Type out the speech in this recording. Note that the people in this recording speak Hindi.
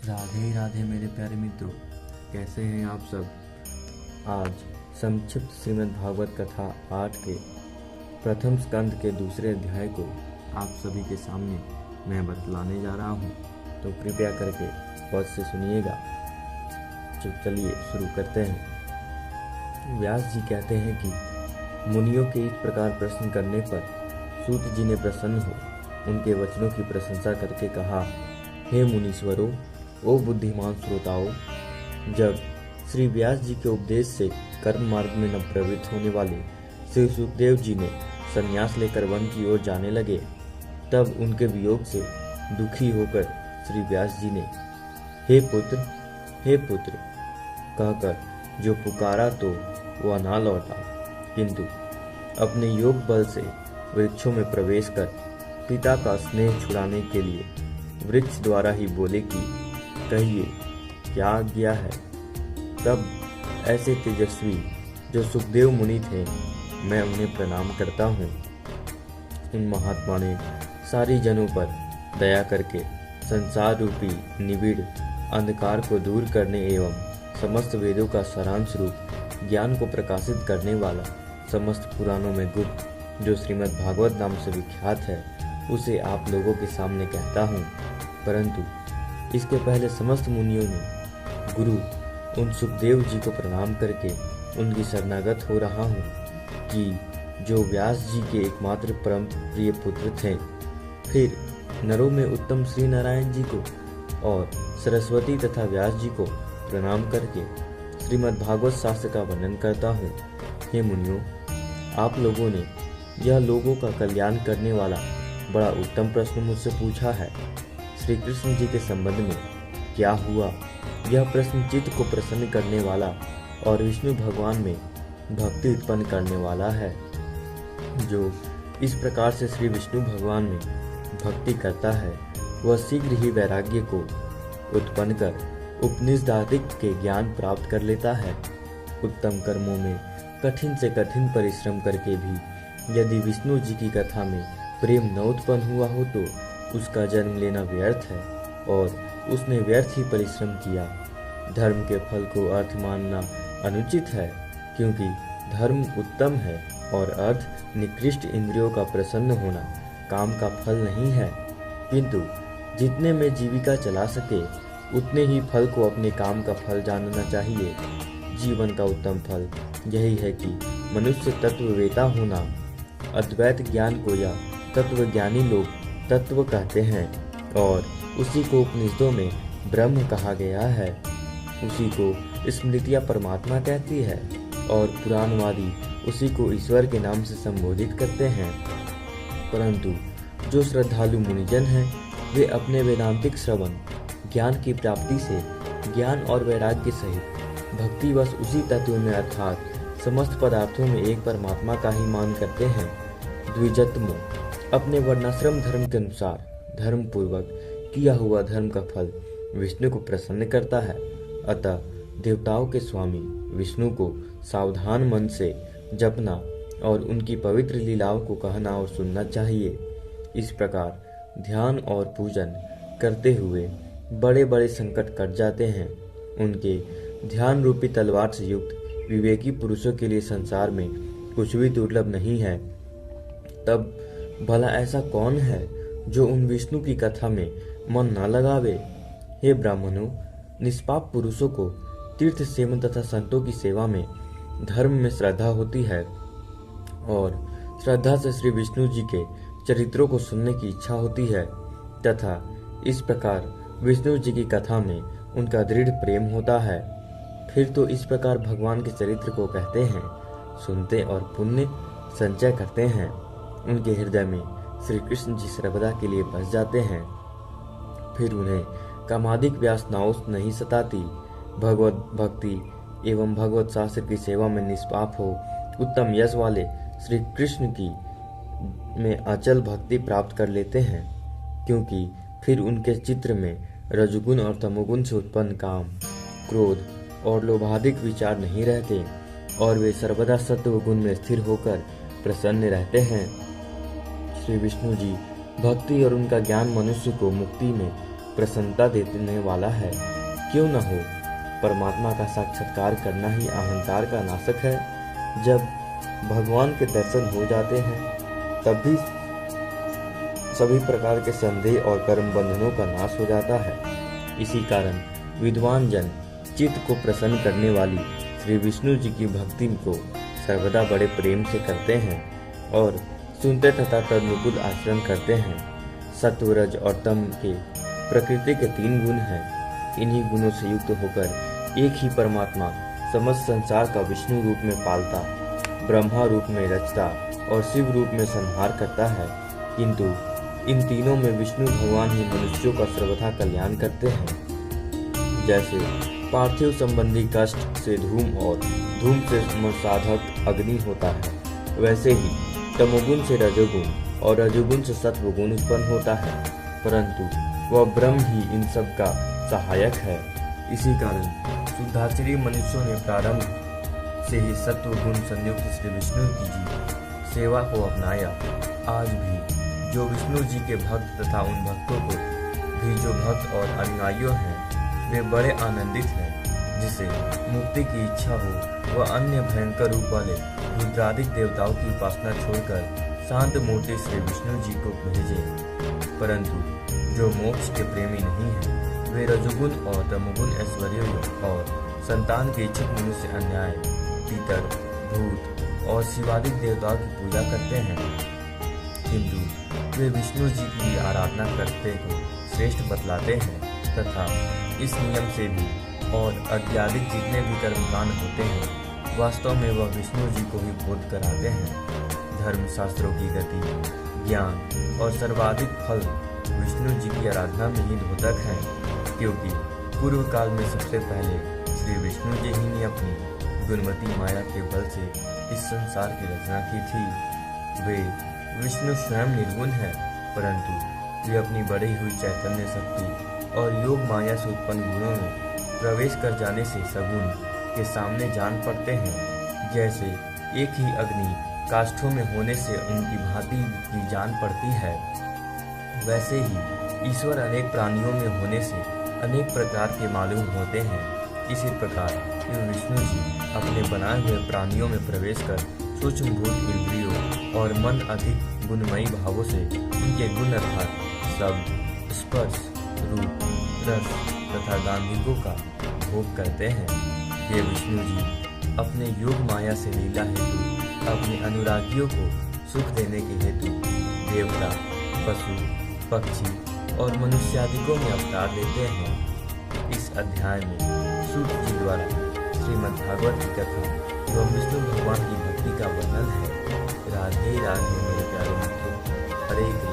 राधे राधे मेरे प्यारे मित्रों, कैसे हैं आप सब। आज संक्षिप्त श्रीमद् भागवत कथा 8 के प्रथम स्कंद के दूसरे अध्याय को आप सभी के सामने मैं बतलाने जा रहा हूँ, तो कृपया करके पद से सुनिएगा। तो चलिए शुरू करते हैं। व्यास जी कहते हैं कि मुनियों के इस प्रकार प्रश्न करने पर सूत जी ने प्रसन्न हो उनके वचनों की प्रशंसा करके कहा, हे मुनीश्वरों, ओ बुद्धिमान श्रोताओं, जब श्री व्यास जी के उपदेश से कर्म मार्ग में न प्रवृत्त होने वाले श्री सुखदेव जी ने संन्यास लेकर वन की ओर जाने लगे, तब उनके वियोग से दुखी होकर श्री व्यास जी ने हे पुत्र कहकर जो पुकारा तो वह ना लौटा, किंतु अपने योग बल से वृक्षों में प्रवेश कर पिता का स्नेह छुड़ाने के लिए वृक्ष द्वारा ही बोले कि कहिए क्या आज्ञा है। तब ऐसे तेजस्वी जो सुखदेव मुनि थे, मैं उन्हें प्रणाम करता हूँ। उन महात्मा ने सारी जनों पर दया करके संसार रूपी निबिड़ अंधकार को दूर करने एवं समस्त वेदों का सारांश रूप ज्ञान को प्रकाशित करने वाला समस्त पुराणों में गुप्त जो श्रीमद् भागवत नाम से विख्यात है, उसे आप लोगों के सामने कहता हूँ। परंतु इसके पहले समस्त मुनियों ने गुरु उन सुखदेव जी को प्रणाम करके उनकी शरणागत हो रहा हूँ कि जो व्यास जी के एकमात्र परम प्रिय पुत्र थे। फिर नरों में उत्तम श्री नारायण जी को और सरस्वती तथा व्यास जी को प्रणाम करके श्रीमद् भागवत शास्त्र का वर्णन करता हूँ। हे मुनियों, आप लोगों ने यह लोगों का कल्याण करने वाला बड़ा उत्तम प्रश्न मुझसे पूछा है। श्री कृष्ण जी के संबंध में क्या हुआ, यह प्रश्न चित्त को प्रसन्न करने वाला और विष्णु भगवान में भक्ति उत्पन्न करने वाला है। जो इस प्रकार से श्री विष्णु भगवान में भक्ति करता है, वह शीघ्र ही वैराग्य को उत्पन्न कर उपनिषदादिक के ज्ञान प्राप्त कर लेता है। उत्तम कर्मों में कठिन से कठिन परिश्रम करके भी यदि विष्णु जी की कथा में प्रेम न उत्पन्न हुआ हो तो उसका जन्म लेना व्यर्थ है और उसने व्यर्थ ही परिश्रम किया। धर्म के फल को अर्थ मानना अनुचित है, क्योंकि धर्म उत्तम है और अर्थ निकृष्ट इंद्रियों का प्रसन्न होना काम का फल नहीं है। किंतु जितने में जीविका चला सके उतने ही फल को अपने काम का फल जानना चाहिए। जीवन का उत्तम फल यही है कि मनुष्य तत्ववेता होना। अद्वैत ज्ञान को या तत्वज्ञानी लोग तत्व कहते हैं और उसी को उपनिषदों में ब्रह्म कहा गया है। उसी को स्मृतियाँ परमात्मा कहती है और पुराणवादी उसी को ईश्वर के नाम से संबोधित करते हैं। परंतु जो श्रद्धालु मुनिजन हैं, वे अपने वेदांतिक श्रवण ज्ञान की प्राप्ति से ज्ञान और वैराग्य सहित भक्तिवश उसी तत्व में अर्थात समस्त पदार्थों में एक परमात्मा का ही मान करते हैं। द्विजत्व अपने वर्णाश्रम धर्म के अनुसार धर्म पूर्वक किया हुआ धर्म का फल विष्णु को प्रसन्न करता है। अतः देवताओं के स्वामी विष्णु को सावधान मन से जपना और उनकी पवित्र लीलाओं को कहना और सुनना चाहिए। इस प्रकार ध्यान और पूजन करते हुए बड़े बड़े संकट कट जाते हैं। उनके ध्यान रूपी तलवार से युक्त विवेकी पुरुषों के लिए संसार में कुछ भी दुर्लभ नहीं है। तब भला ऐसा कौन है जो उन विष्णु की कथा में मन न लगावे। हे ब्राह्मणों, निष्पाप पुरुषों को तीर्थ सेवन तथा संतों की सेवा में धर्म में श्रद्धा होती है और श्रद्धा से श्री विष्णु जी के चरित्रों को सुनने की इच्छा होती है तथा इस प्रकार विष्णु जी की कथा में उनका दृढ़ प्रेम होता है। फिर तो इस प्रकार भगवान के चरित्र को कहते हैं, सुनते और पुण्य संचय करते हैं। उनके हृदय में श्री कृष्ण जी सर्वदा के लिए बस जाते हैं। फिर उन्हें कामादिक व्यासनाओं नहीं सताती। भगवत भक्ति एवं भगवत शास्त्र की सेवा में निष्पाप हो उत्तम यश वाले श्री कृष्ण की में अचल भक्ति प्राप्त कर लेते हैं, क्योंकि फिर उनके चित्र में रजोगुण और तमोगुण से उत्पन्न काम, क्रोध और लोभादिक विचार नहीं रहते और वे सर्वदा सत्व गुण में स्थिर होकर प्रसन्न रहते हैं। श्री विष्णु जी भक्ति और उनका ज्ञान मनुष्य को मुक्ति में प्रसन्नता देने वाला है। क्यों न हो, परमात्मा का साक्षात्कार करना ही अहंकार का नाशक है। जब भगवान के दर्शन हो जाते हैं तब भी सभी प्रकार के संदेह और कर्म बंधनों का नाश हो जाता है। इसी कारण विद्वान जन चित्त को प्रसन्न करने वाली श्री विष्णु जी की भक्ति को सर्वदा बड़े प्रेम से करते हैं और सुनते तथा तदनुकूल आचरण करते हैं। सत्व, रज और तम के प्रकृति के 3 गुण हैं। इन्हीं गुणों से युक्त होकर एक ही परमात्मा समस्त संसार का विष्णु रूप में पालता, ब्रह्मा रूप में रचता और शिव रूप में संहार करता है। किंतु इन तीनों में विष्णु भगवान ही मनुष्यों का सर्वथा कल्याण करते हैं। जैसे पार्थिव संबंधी कष्ट से धूम और धूम से साधक अग्नि होता है, वैसे ही तमोगुण से रजोगुण और रजोगुण से सत्वगुण उत्पन्न होता है, परंतु वह ब्रह्म ही इन सब का सहायक है। इसी कारण शुद्धाचारी मनुष्यों ने प्रारंभ से ही सत्व गुण संयुक्त श्री विष्णु की जी सेवा को अपनाया। आज भी जो विष्णु जी के भक्त तथा उन भक्तों को भी जो भक्त और अनुयायी हैं वे बड़े आनंदित हैं। जिसे मुक्ति की इच्छा हो वह अन्य भयंकर रूप वाले रुद्रादिक देवताओं की उपासना छोड़कर शांत मूर्ति श्री विष्णु जी को भेजे। परंतु जो मोक्ष के प्रेमी नहीं है वे रजोगुण और तमोगुण ऐश्वर्य और संतान के इच्छुक मनुष्य अन्याय, पितर, भूत और शिवादिक देवताओं की पूजा करते हैं, किंतु वे विष्णु जी की आराधना करते को श्रेष्ठ बतलाते हैं तथा इस नियम से भी और अत्याधिक जितने भी कर्मकांड होते हैं वास्तव में वह विष्णु जी को ही बोध कराते हैं। धर्म शास्त्रों की गति, ज्ञान और सर्वाधिक फल विष्णु जी की आराधना में ही द्योतक है, क्योंकि पूर्व काल में सबसे पहले श्री विष्णु जी ही ने अपनी गुणवती माया के बल से इस संसार की रचना की थी। वे विष्णु स्वयं निर्गुण है, परंतु वे अपनी बढ़ी हुई चैतन्य शक्ति और योग माया से उत्पन्न गुणों में प्रवेश कर जाने से सगुण के सामने जान पड़ते हैं। जैसे एक ही अग्नि काष्ठों में होने से उनकी भांति की जान पड़ती है, वैसे ही ईश्वर अनेक प्राणियों में होने से अनेक प्रकार के मालूम होते हैं। इसी प्रकार विष्णु जी अपने बनाए हुए प्राणियों में प्रवेश कर सूक्ष्म भूत इंद्रियों और मन अधिक गुणमयी भावों से उनके गुण अर्थात शब्द, स्पर्श, रूप, रस तथा गांधिकों का भोग करते हैं। ये विष्णु जी अपने योग माया से लीला हेतु अपने अनुरागियों को सुख देने के हेतु देवता, पशु, पक्षी और मनुष्यादिकों में अवतार लेते हैं। इस अध्याय में सूत जी द्वारा श्रीमद् भागवत की कथा एवं विष्णु भगवान की भक्ति का वर्णन है। राधे राधे मेरे प्यारे मित्रों, हरे कृष्ण।